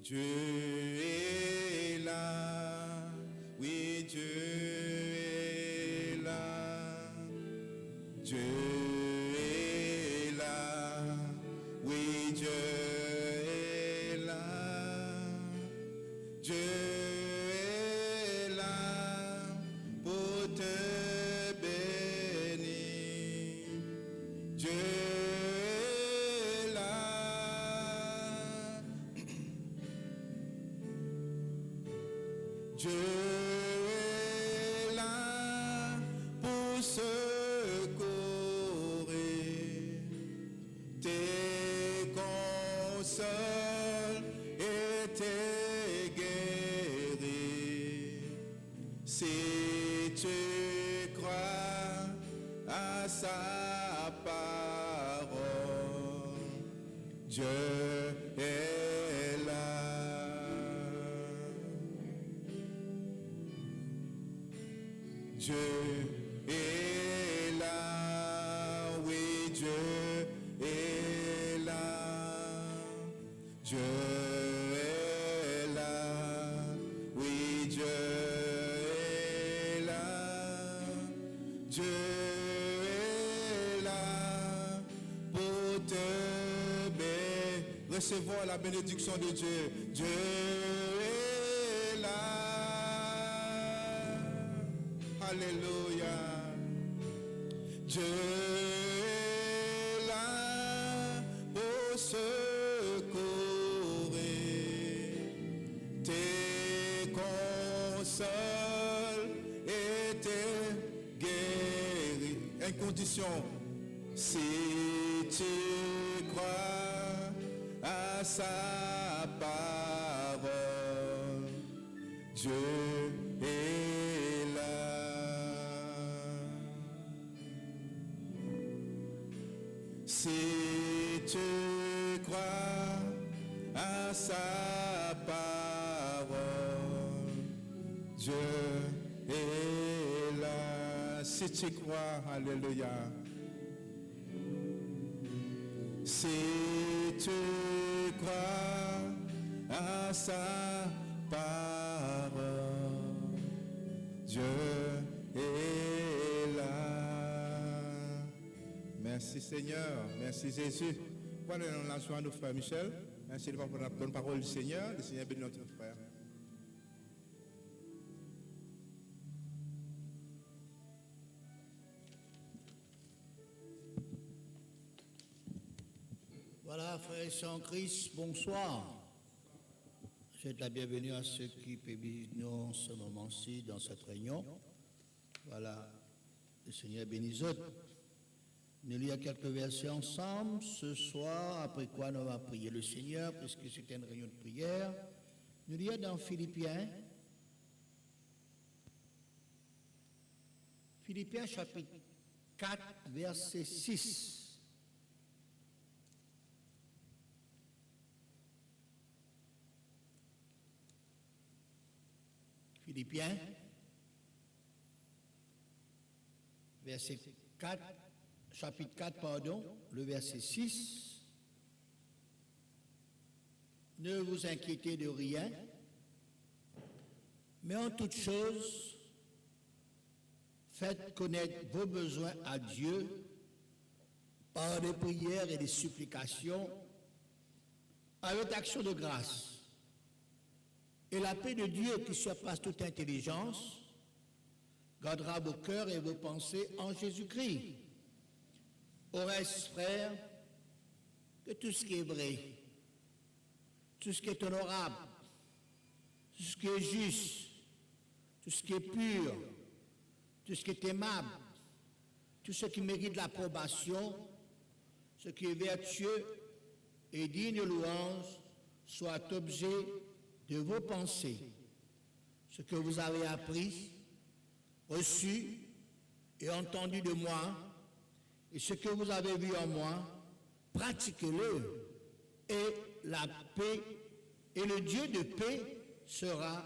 Dieu est là, oui Dieu est là, Dieu est là, oui Dieu est là, Dieu est là pour te bénir, Dieu est là. Dieu est là pour secourir, te console et te guérir. Si tu crois à sa parole, Dieu est là. Dieu est là, oui Dieu est là, Dieu est là, oui Dieu est là, Dieu est là pour te bénir. Recevons la bénédiction de Dieu. Dieu est là. Alléluia. Dieu est là pour secourir, te console et te guérir. Une condition, si tu crois à sa parole, Dieu est là. Si tu crois à sa parole, Dieu est là. Si tu crois, alléluia. Si tu crois à sa parole, Dieu est là. Merci Seigneur, merci Jésus. Voilà, nous lançons à nos frères Michel. Merci de la bonne parole du Seigneur. Le Seigneur bénit notre frère. Voilà, frères et sœurs en Christ, bonsoir. Je souhaite la bienvenue à ceux qui bénissent ce moment-ci dans cette réunion. Voilà, le Seigneur bénisse eux. Nous lisons quelques versets ensemble ce soir, après quoi nous allons prier le Seigneur, puisque c'est une réunion de prière. Nous lisons dans Philippiens, chapitre 4, verset 6. Philippiens, verset 4, chapitre 4, pardon, le verset 6. Ne vous inquiétez de rien, mais en toute chose, faites connaître vos besoins à Dieu par des prières et des supplications, avec action de grâce. Et la paix de Dieu qui surpasse toute intelligence gardera vos cœurs et vos pensées en Jésus-Christ. Au reste, frères, que tout ce qui est vrai, tout ce qui est honorable, tout ce qui est juste, tout ce qui est pur, tout ce qui est aimable, tout ce qui mérite l'approbation, ce qui est vertueux et digne de louange, soit objet de vos pensées. Ce que vous avez appris, reçu et entendu de moi, et ce que vous avez vu en moi, pratiquez-le, et la paix et le Dieu de paix sera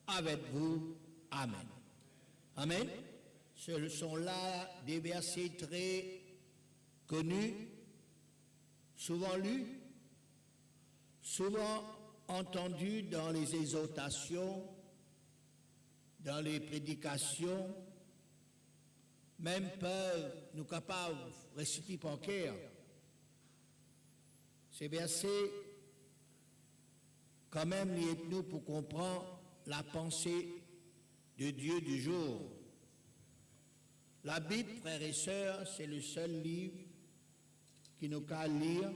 avec vous. Amen. Amen. Ce sont là des versets très connus, souvent lus, souvent entendu dans les exhortations, dans les prédications, même peuvent nous capables de réciter par cœur. Ces versets, quand même, nous pour comprendre la pensée de Dieu du jour. La Bible, frères et sœurs, c'est le seul livre qui nous qu'à lire,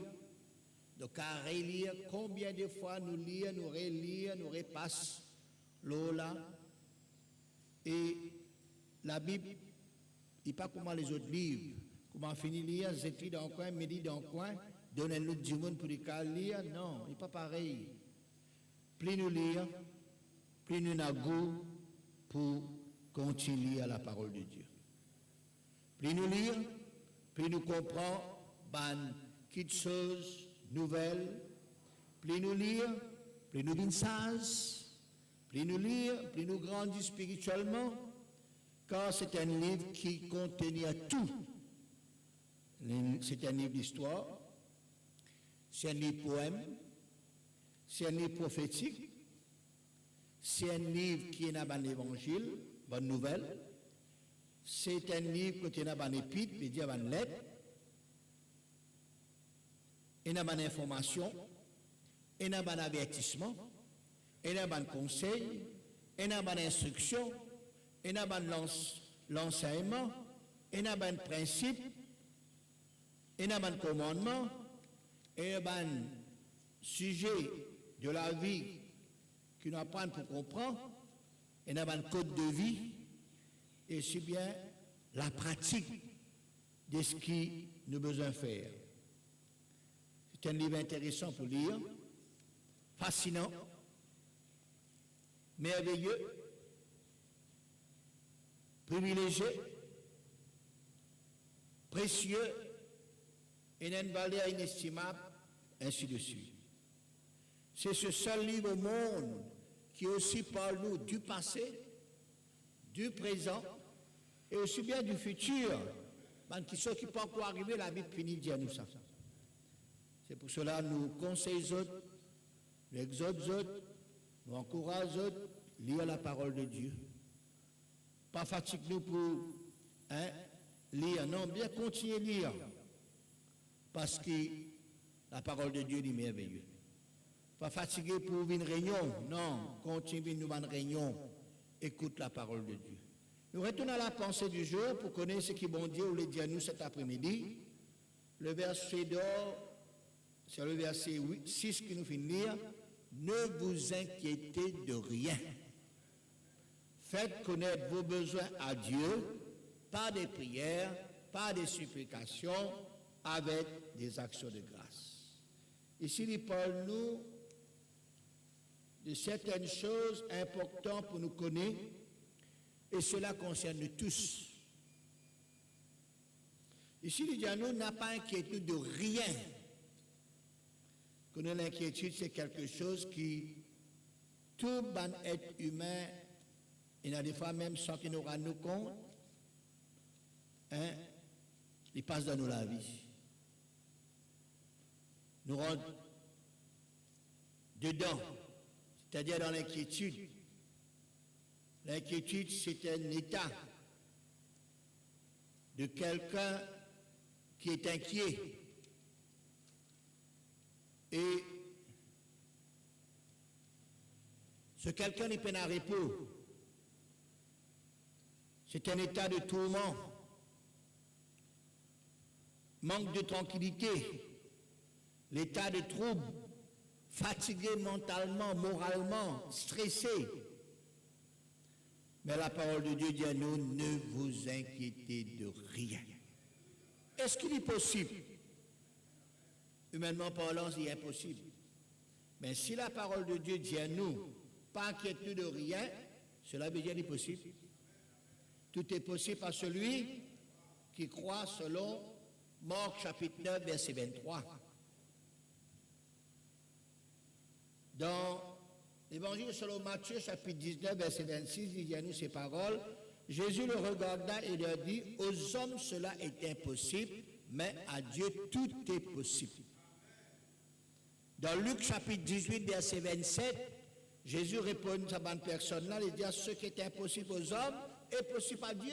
nous qu'à relire. Combien de fois nous lire, nous relire, nous repasse l'eau là. Et la Bible, il n'est pas comme les autres livres. Comment finir lire, j'écris dans le coin, midi dans le coin, donnez-nous du monde pour les cas lire. Non, il n'est pas pareil. Plus nous lire, plus nous avons goût pour continuer à la parole de Dieu. Plus nous lire, plus nous comprenons quelque chose nouvelle. Plus nous lire, plus nous devenons sages. Plus nous lire, plus nous grandissons spirituellement. Car c'est un livre qui contient tout. C'est un livre d'histoire, c'est un livre poème, c'est un livre prophétique, c'est un livre qui est dans l'évangile, bonne nouvelle, c'est un livre qui est dans l'épître, qui est dans une lettre, et dans l'information, et dans l'avertissement, et dans le conseil, et dans l'instruction, et dans l'enseignement, et dans le principe, et dans le commandement, et dans le sujet de la vie que nous apprenons pour comprendre, et dans le code de vie, et si bien la pratique de ce qui nous besoin faire. C'est un livre intéressant pour lire, fascinant, merveilleux, privilégié, précieux, et d'une valeur inestimable, ainsi de suite. C'est ce seul livre au monde qui aussi parle nous du passé, du présent, et aussi bien du futur. Qui sont qui peuvent encore arriver, la Bible finit de dire nous ça. C'est pour cela que nous conseillons autres, nous exhortons autres, nous encourageons autres, lire la parole de Dieu. Pas fatigue-nous pour lire, non, bien continuer à lire. Parce que la parole de Dieu est merveilleuse. Pas fatigué pour une réunion, non, continue nous une réunion, écoute la parole de Dieu. Nous retournons à la pensée du jour pour connaître ce que bon Dieu voulait dire à nous cet après-midi. Le verset d'or, c'est le verset 6 qui nous fait lire. Ne vous inquiétez de rien. Faites connaître vos besoins à Dieu par des prières, par des supplications, avec des actions de grâce. Ici, il parle nous de certaines choses importantes pour nous connaître, et cela concerne tous. Ici, il dit à nous, n'a pas inquiétude de rien. Que l'inquiétude, c'est quelque chose qui, tout bon être humain, il y a des fois même sans qu'il nous rende compte, il passe dans nous la vie. Nous rentre dedans, c'est-à-dire dans l'inquiétude. L'inquiétude, c'est un état de quelqu'un qui est inquiet. Et ce quelqu'un n'est pas en repos. C'est un état de tourment, manque de tranquillité, l'état de trouble, fatigué mentalement, moralement, stressé. Mais la parole de Dieu dit à nous, ne vous inquiétez de rien. Est-ce qu'il est possible? Humainement parlant, c'est impossible. Mais si la parole de Dieu dit à nous, pas inquiétude de rien, cela veut dire qu'il est possible. Tout est possible à celui qui croit selon Marc chapitre 9, verset 23. Dans l'évangile selon Matthieu chapitre 19, verset 26, il dit à nous ces paroles. Jésus le regarda et leur dit, aux hommes cela est impossible, mais à Dieu tout est possible. Dans Luc chapitre 18, verset 27, Jésus répond à cette personne-là, il dit ce qui est impossible aux hommes est possible à Dieu.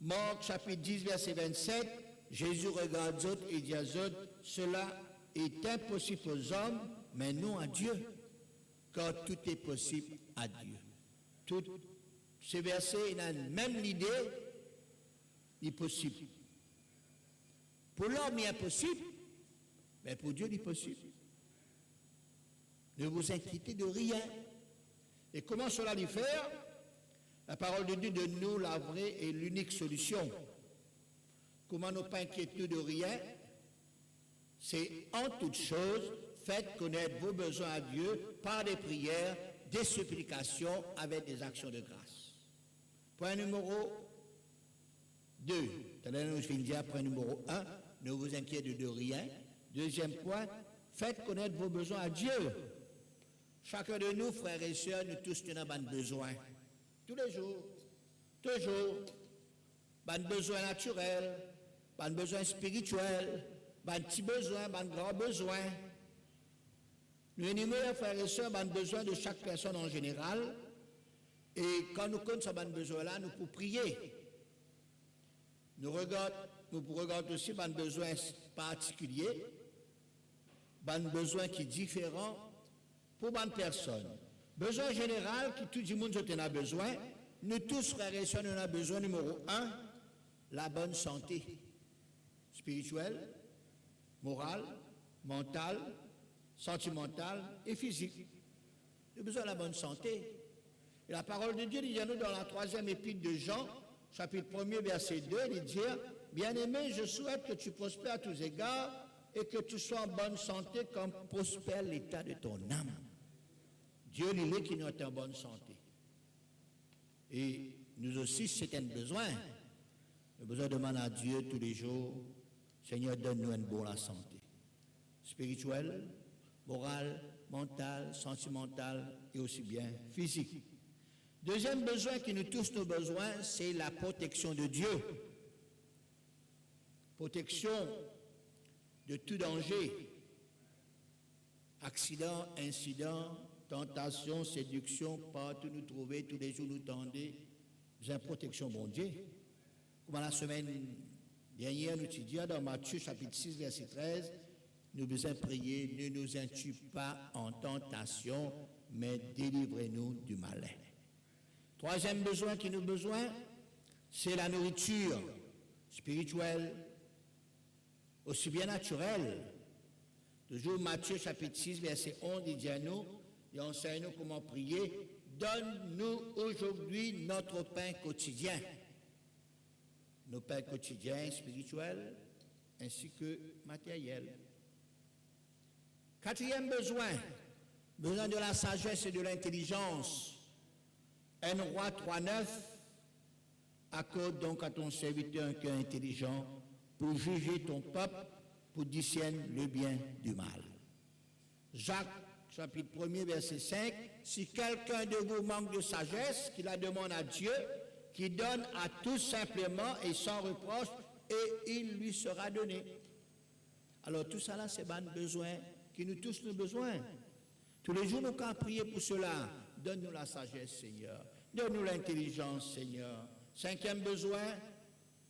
Marc chapitre 10, verset 27, Jésus regarde les autres et dit aux autres, cela est impossible aux hommes, mais non à Dieu, car tout est possible à Dieu. Tout ces versets, il a même l'idée, il est possible. Pour l'homme, il est impossible, mais pour Dieu, il est possible. Ne vous inquiétez de rien. Et comment cela lui faire? La parole de Dieu donne nous la vraie et l'unique solution. Comment ne pas inquiéter de rien? C'est en toute chose, faites connaître vos besoins à Dieu par des prières, des supplications avec des actions de grâce. Point numéro 2. Nous finissons dire point numéro 1. Ne vous inquiétez de rien. Deuxième point, faites connaître vos besoins à Dieu. Chacun de nous, frères et sœurs, nous tous nous avons besoin. Tous les jours. Toujours. Pas de besoin naturel, pas de besoin spirituel, pas de petits besoins, pas de grands besoins. Nous énumérons, frères et sœurs, pas de besoin de chaque personne en général. Et quand nous connaissons ce besoin-là, nous pouvons prier. Nous pouvons regarder aussi pas de besoin particulier, pas de besoin qui est différent pour bonne personne. Besoin général que tout le monde en a besoin. Nous tous, frères et sœurs, nous avons besoin, numéro 1, la bonne santé spirituelle, morale, mentale, sentimentale et physique. Nous avons besoin de la bonne santé. Et la parole de Dieu dit à nous dans la 3e épître de Jean, chapitre 1er, verset 2, il dit, bien-aimé, je souhaite que tu prospères à tous égards et que tu sois en bonne santé comme prospère l'état de ton âme. Dieu, il est qui nous est en bonne santé. Et nous aussi, c'est un besoin. Nous avons besoin de demander à Dieu tous les jours, Seigneur, donne-nous une bonne santé. Spirituelle, morale, mentale, sentimentale et aussi bien physique. Deuxième besoin qui nous tous nos besoins, c'est la protection de Dieu. Protection de tout danger. Accident, incident, tentation, séduction, partout nous trouver, tous les jours nous tendre, besoin de protection, bon Dieu. Comme la semaine dernière, nous étudions dans Matthieu chapitre 6, verset 13, nous besoin prier, ne nous intue pas en tentation, mais délivrez-nous du malin. Troisième besoin qui nous besoin, c'est la nourriture spirituelle, aussi bien naturelle. Toujours Matthieu chapitre 6, verset 11, il dit à nous, il enseigne-nous comment prier. Donne-nous aujourd'hui notre pain quotidien. Nos pains quotidiens spirituels ainsi que matériels. Quatrième besoin, besoin de la sagesse et de l'intelligence. 1 Roi 3,9, accorde donc à ton serviteur un cœur intelligent pour juger ton peuple, pour discerner le bien du mal. Jacques, chapitre 1er, verset 5, si quelqu'un de vous manque de sagesse, qu'il la demande à Dieu, qui donne à tous simplement et sans reproche, et il lui sera donné. Alors tout ça là, c'est un besoin qui nous tous nos besoins. Tous les jours, nous avons prié pour cela. Donne-nous la sagesse, Seigneur. Donne-nous l'intelligence, Seigneur. Cinquième besoin,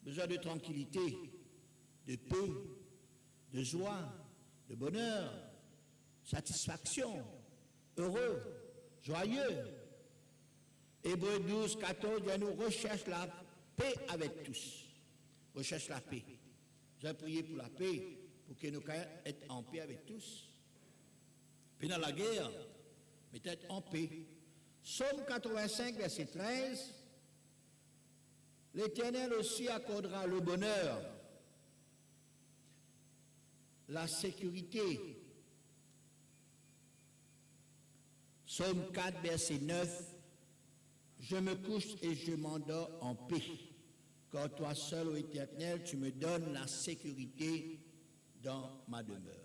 besoin de tranquillité, de paix, de joie, de bonheur, satisfaction, heureux, joyeux. Hébreux 12, 14, nous recherche la paix avec tous. Recherche la paix. J'ai prié pour la paix, pour que nous puissions être en paix avec tous. Puis dans la guerre, mais être en paix. Psaume 85, verset 13, l'Éternel aussi accordera le bonheur, la sécurité. Psaume 4, verset 9, je me couche et je m'endors en paix, car toi seul, ô Éternel, tu me donnes la sécurité dans ma demeure.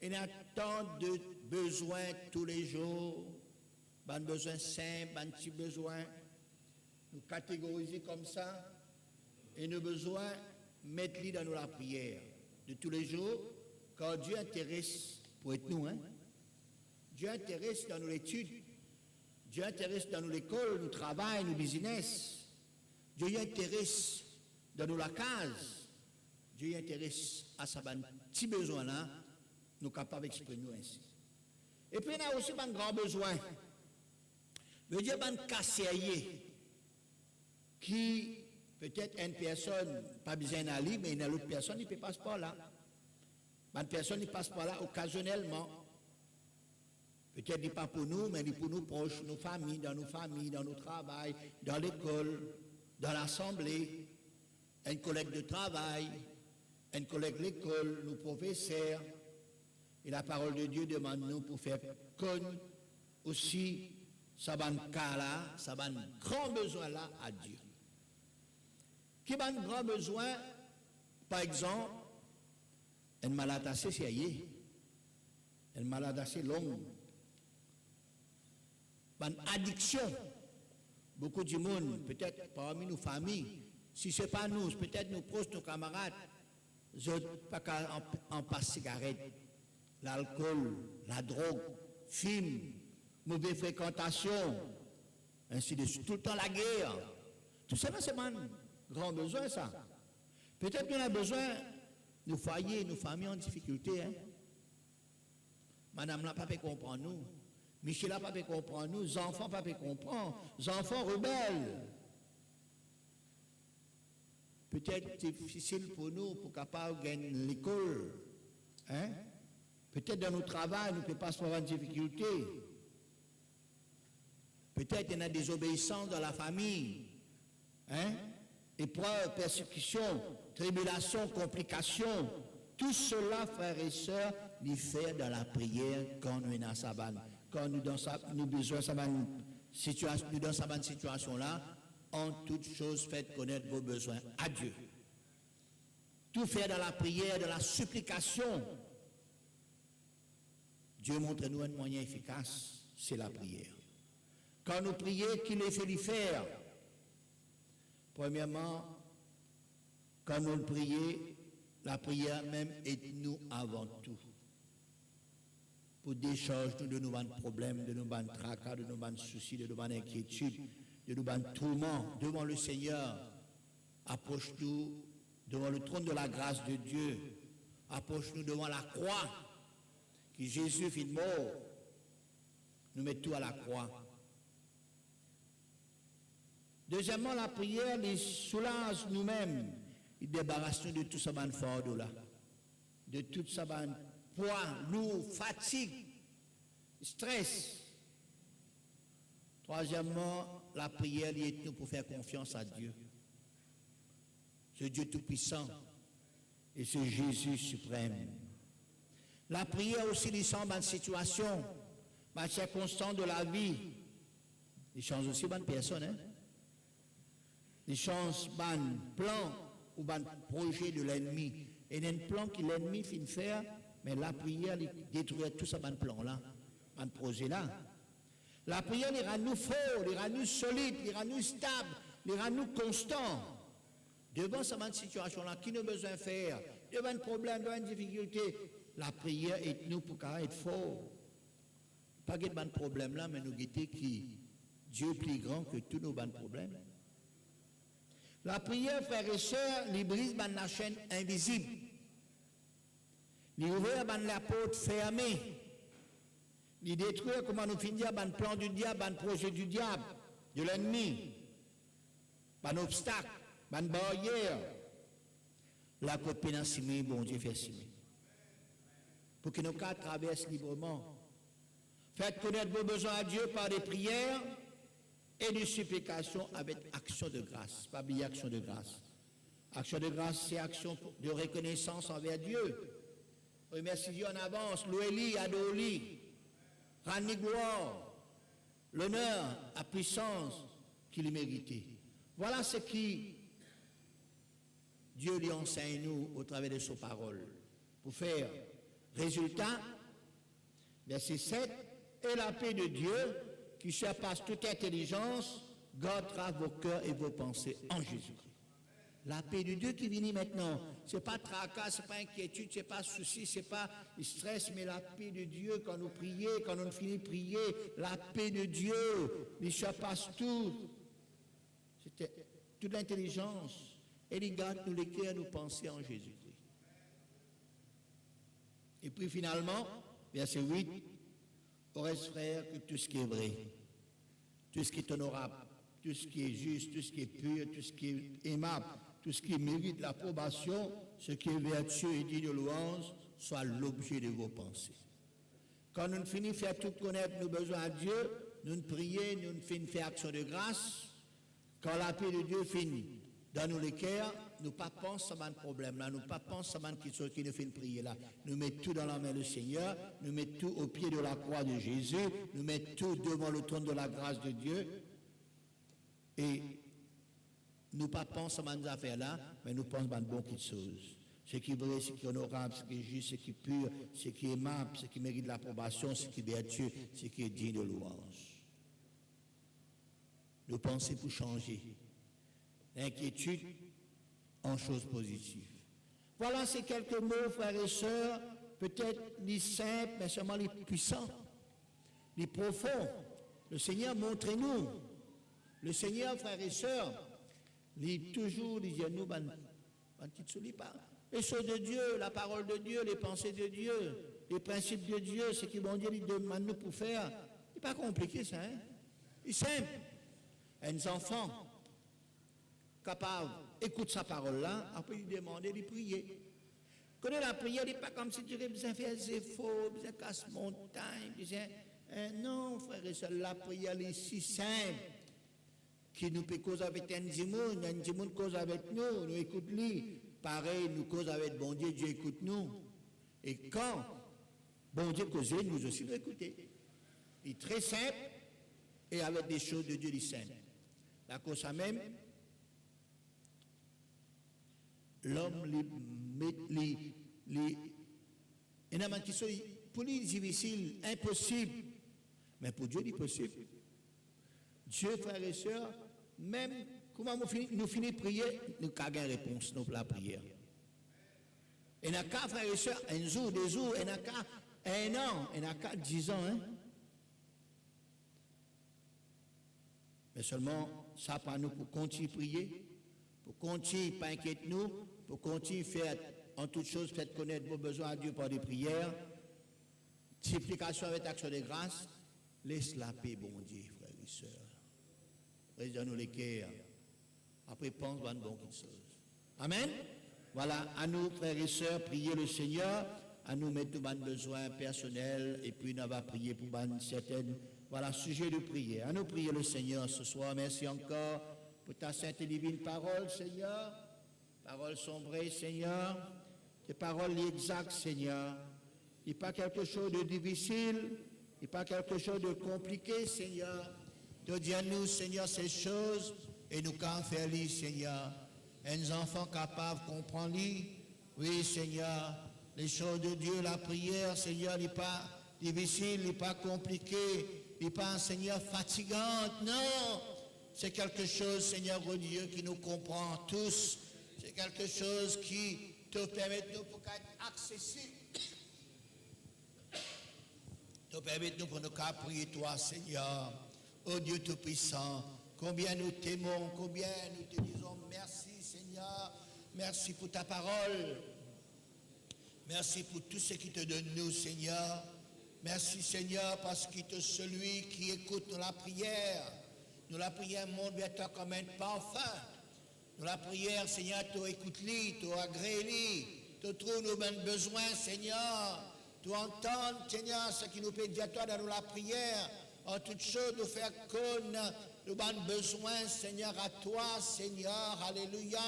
Il y a tant de besoins tous les jours, des besoins simples, des petits besoins, nous catégoriser comme ça, et nos besoins, mettre-les dans la prière de tous les jours, car Dieu intéresse pour être nous, hein? Dieu intéresse dans nos études, Dieu intéresse dans nos écoles, nos travail, nos business. Dieu intéresse dans nos la case. Dieu intéresse à sa petit besoin là, nous capables d'exprimer ainsi. Et puis, il y a aussi un grand besoin. Le Dieu a un cassier qui, peut-être une personne, pas besoin d'aller, mais une autre personne, il ne peut passer par là. Une personne, il passe par là occasionnellement. Peut-être il pas pour nous, mais il pour nous proches, nos familles, dans nos travail, dans l'école, dans l'assemblée, un collègue de travail, un collègue de l'école, nos professeurs. Et la parole de Dieu demande nous pour faire connaître aussi ça va cas là, ça va un grand besoin là à Dieu. Qui a un grand besoin, par exemple, une malade assez sérieuse, une malade assez longue, une addiction. Beaucoup de monde, peut-être parmi nos familles, si ce n'est pas nous, peut-être nos proches, nos camarades, ils n'ont pas qu'à en passer cigarette, l'alcool, la drogue, film, mauvaise fréquentation, ainsi de suite, tout le temps la guerre. Tout ça, c'est un grand besoin, ça. Peut-être qu'on a besoin, nos foyers, nos familles en difficulté. Hein? Madame n'a pas pu comprendre nous. Michel n'a pas pu comprendre nous. Les enfants n'ont pas pu comprendre. Les enfants rebelles. Peut-être difficile pour nous, pour capable gagner l'école. Hein? Peut-être dans notre travail, nous ne pouvons pas se avoir une difficulté. Peut-être qu'il y a des désobéissances dans la famille. Hein? Épreuves, persécutions, tribulations, complications. Tout cela, frères et sœurs, nous fait dans la prière quand nous sommes dans sa banne. Quand nous besoin dans sa situation là, en toute chose, faites connaître vos besoins à Dieu. Tout faire dans la prière, dans la supplication. Dieu montre-nous un moyen efficace, c'est la prière. Quand nous prions, qu'il est fait lui faire. Premièrement, quand nous prions, la prière même est nous avant tout. Pour décharger de nos problèmes, de nos tracas, de nos soucis, de nos inquiétudes, de nos tourments devant le Seigneur. Approche-nous devant le trône de la grâce de Dieu. Approche-nous devant la croix, qui Jésus fit mort. Nous mettons tout à la croix. Deuxièmement, la prière les soulage nous-mêmes. Il débarrasse nous de tout ça fardeau là, de tout ça poids, lourd, fatigue, stress. Troisièmement, la prière est nous pour faire confiance à Dieu. Ce Dieu tout-puissant et ce Jésus suprême. La prière aussi les semble une situation, une circonstance de la vie. Il change aussi bonne personne, hein? Il change ban plan ou ban projet de l'ennemi. Et il y a un plan que l'ennemi finit faire, mais la prière détruit tout ça ban plan là, ban projet là. La prière les rend nous forts, les rend nous solides, les rend nous stables, les rend nous constants. Devant cette situation là, qui nous a besoin de faire, devant un problème, devant une difficulté, la prière est nous pour être forts. Pas de ban problème là, mais nous guetter qui Dieu est plus grand que tous nos ban problèmes. La prière, frères et sœurs, il brise la chaîne invisible. Il ouvre la porte fermée. Il détruit, comment nous finir, le plan du diable, le projet du diable, de l'ennemi, un obstacle, une barrière. La copine en simé, bon Dieu fait simé. Pour que nos cas traversent librement. Faites connaître vos besoins à Dieu par des prières et des supplications avec action de grâce. Pas oublier action de grâce. Action de grâce, c'est action de reconnaissance envers Dieu. Remercie Dieu en avance. Louez-lui, adore-lui. Rendez gloire, l'honneur, la puissance qu'il méritait. Voilà ce qui Dieu lui enseigne nous au travers de ses paroles. Pour faire résultat, verset 7, et la paix de Dieu, qui surpasse toute intelligence, gardera vos cœurs et vos pensées en Jésus-Christ. La paix de Dieu qui vient maintenant. Ce n'est pas tracas, ce n'est pas inquiétude, ce n'est pas souci, ce n'est pas stress, mais la paix de Dieu quand nous prions, quand on finit de prier, la paix de Dieu, il surpasse tout. C'était toute l'intelligence. Et il garde nous les cœurs, nous penser en Jésus-Christ. Et puis finalement, verset 8, au reste frère, que tout ce qui est vrai, tout ce qui est honorable, tout ce qui est juste, tout ce qui est pur, tout ce qui est aimable, tout ce qui mérite l'approbation, ce qui est vertueux et digne de louange, soit l'objet de vos pensées. Quand nous finissons de faire tout connaître nos besoins à Dieu, nous prions, nous finissons de faire action de grâce. Quand la paix de Dieu finit dans nos cœurs, nous ne pensons pas à un problème là, nous ne pensons pas à quelque chose qui nous fait prier là. Nous mettons tout dans la main du Seigneur, nous mettons tout au pied de la croix de Jésus, nous mettons tout devant le trône de la grâce de Dieu. Et nous ne pensons pas à ces affaires-là, mais nous pensons à de bonnes choses. Ce qui est vrai, ce qui est honorable, ce qui est juste, ce qui est pur, ce qui est aimable, ce qui mérite l'approbation, ce qui est vertueux, ce qui est digne de louange. Nous pensons pour changer. L'inquiétude en choses positives. Voilà ces quelques mots, frères et sœurs, peut-être les simples, mais seulement les puissants, les profonds. Le Seigneur, montrez-nous. Le Seigneur, frères et sœurs, toujours disait-nous, les choses de Dieu, la parole de Dieu, les pensées de Dieu, les principes de Dieu, ce que bon Dieu lui demande nous pour faire. Ce n'est pas compliqué ça, hein? C'est simple. Un enfant capable d'écouter sa parole-là, après lui demander de prier. Connais la prière, il n'est pas comme si tu avais besoin de faire des efforts, besoin de casser montagne, besoin. Non, frère et soeur, la prière est si simple. Qui nous peut causer avec un Djimoun cause avec nous, nous écoute-lui. Pareil, nous cause avec bon Dieu, Dieu écoute nous. Et quand bon Dieu cause, nous aussi nous écouter. Il est très simple et avec des choses de Dieu, il est simple. La cause ça même, l'homme, pour lui, c'est difficile, impossible. Mais pour Dieu, il est possible. Dieu, frères et sœurs, même comment nous finissons de prier, nous avons une réponse pour la prière. Et n'a qu'à, frères et sœurs, un jour, des jours, et n'a qu'à un an, et n'a qu'à 10 ans. Hein? Mais seulement, ça pour nous pour continuer à prier, pour continuer pas inquiéter nous, pour continuer à faire en toutes choses, faire connaître vos besoins à Dieu par des prières, supplication avec action de grâce, laisse la paix, bon Dieu, frères et sœurs. Réserve-nous les cœurs. Après, pense à une bonne chose. Amen. Voilà, à nous, frères et sœurs, prier le Seigneur, à nous mettre tous nos besoins personnels, et puis nous va prier pour certaines. Voilà, sujet de prière. À nous prier le Seigneur ce soir. Merci encore pour ta sainte et divine parole, Seigneur. Paroles sombrées, Seigneur. Tes paroles exactes, Seigneur. Il n'est pas quelque chose de difficile, il n'est pas quelque chose de compliqué, Seigneur. De dire nous, Seigneur, ces choses et nous qu'en faire lire, Seigneur. Un enfant capable de comprendre, oui, Seigneur, les choses de Dieu, la prière, Seigneur, n'est pas difficile, n'est pas compliqué, n'est pas, Seigneur, fatigante, non. C'est quelque chose, Seigneur, oh Dieu, qui nous comprend tous. C'est quelque chose qui te permet de nous pour être accessible. Te permet de nous pour nous prier toi, Seigneur. Oh Dieu Tout-Puissant, combien nous t'aimons, combien nous te disons merci Seigneur, merci pour ta parole, merci pour tout ce qui te donne nous Seigneur, merci Seigneur parce qu'il est celui qui écoute la prière monte vers toi comme un parfum, nous la prière Seigneur, tu écoutes-lui, tu agrées-lui, tu trouves nos mêmes besoins Seigneur, tu entends Seigneur ce qui nous peut dire toi dans la prière, en toutes choses, nous faire connaître nos besoins, Seigneur, à toi, Seigneur, alléluia.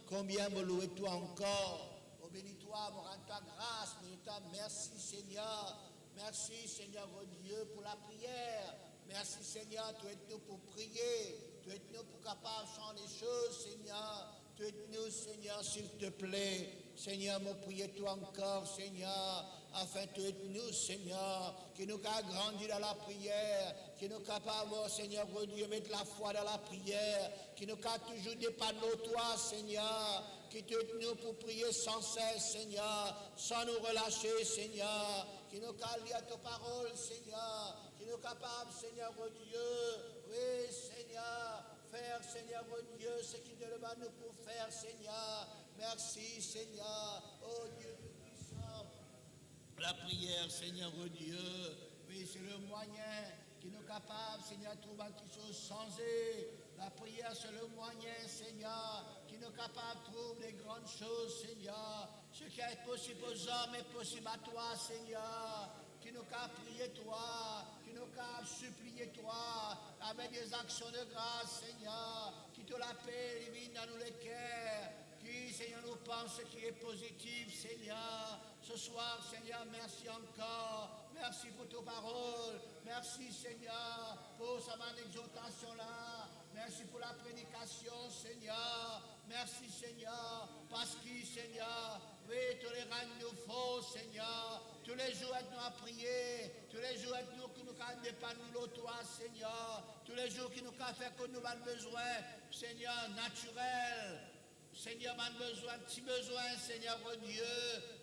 Combien me louer toi encore. Oh, bénis-toi, me rends-toi grâce, bénis-toi, merci, Seigneur. Merci, Seigneur, oh Dieu, pour la prière. Merci, Seigneur, tu es nous pour prier. Tu es nous pour capable de changer les choses, Seigneur. Tu es nous, Seigneur, s'il te plaît. Seigneur, me prier toi encore, Seigneur. afin que nous, Seigneur, qui nous a grandi dans la prière, qui nous capables, Seigneur, Dieu, mettre la foi dans la prière, qui nous a toujours dépendre toi, Seigneur, qui te nous pour prier sans cesse, Seigneur, sans nous relâcher, Seigneur, qui nous a lié à ta parole, Seigneur, qui nous capable, Seigneur, Dieu, oui, Seigneur, faire, Seigneur, Dieu, ce qui te demande nous pour faire, Seigneur. Merci, Seigneur, oh Dieu puissant. La prière, Seigneur, Dieu, oui, c'est le moyen qui nous capable, Seigneur, de trouver quelque chose changé. La prière, c'est le moyen, Seigneur, qui nous capable de trouver des grandes choses, Seigneur. Ce qui est possible aux hommes est possible à toi, Seigneur. Qui nous capable de prier toi, qui nous capable de supplier toi, avec des actions de grâce, Seigneur, qui te la paix divine dans nous les cœurs, qui, Seigneur, nous pense ce qui est positif, Seigneur. Ce soir, Seigneur, merci encore. Merci pour tes paroles. Merci, Seigneur, pour cette exhortation-là. Merci pour la prédication, Seigneur. Merci, Seigneur, parce que, Seigneur, oui, tous les rangs nous faut, Seigneur. Tous les jours, nous à prier. Tous les jours, nous qui nous dépendons de toi, Seigneur. Tous les jours qui nous fait que nous avons besoin, Seigneur, naturel. Seigneur, on a besoin, petit besoin, Seigneur, oh Dieu,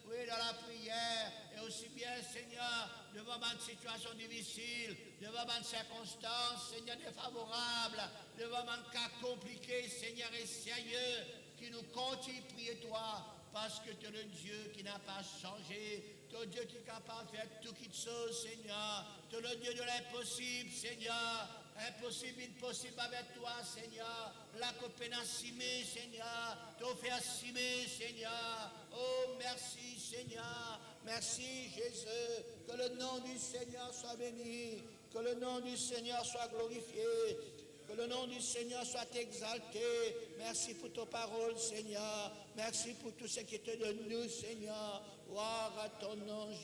oui, dans la prière, et aussi bien, Seigneur, devant une situation difficile, devant une circonstance, Seigneur, défavorable, devant un cas compliqué, Seigneur, et sérieux, qui nous continue de prier toi, parce que tu es le Dieu qui n'a pas changé, tu es le Dieu qui est capable de faire toutes choses, Seigneur, tu es le Dieu de l'impossible, Seigneur. Impossible, impossible avec toi, Seigneur. La copine a simé, Seigneur. T'as fait simé, Seigneur. Oh, merci, Seigneur. Merci, Jésus. Que le nom du Seigneur soit béni. Que le nom du Seigneur soit glorifié. Que le nom du Seigneur soit exalté. Merci pour ta parole, Seigneur. Merci pour tout ce qui te donne nous, Seigneur. Gloire à ton nom, Jésus.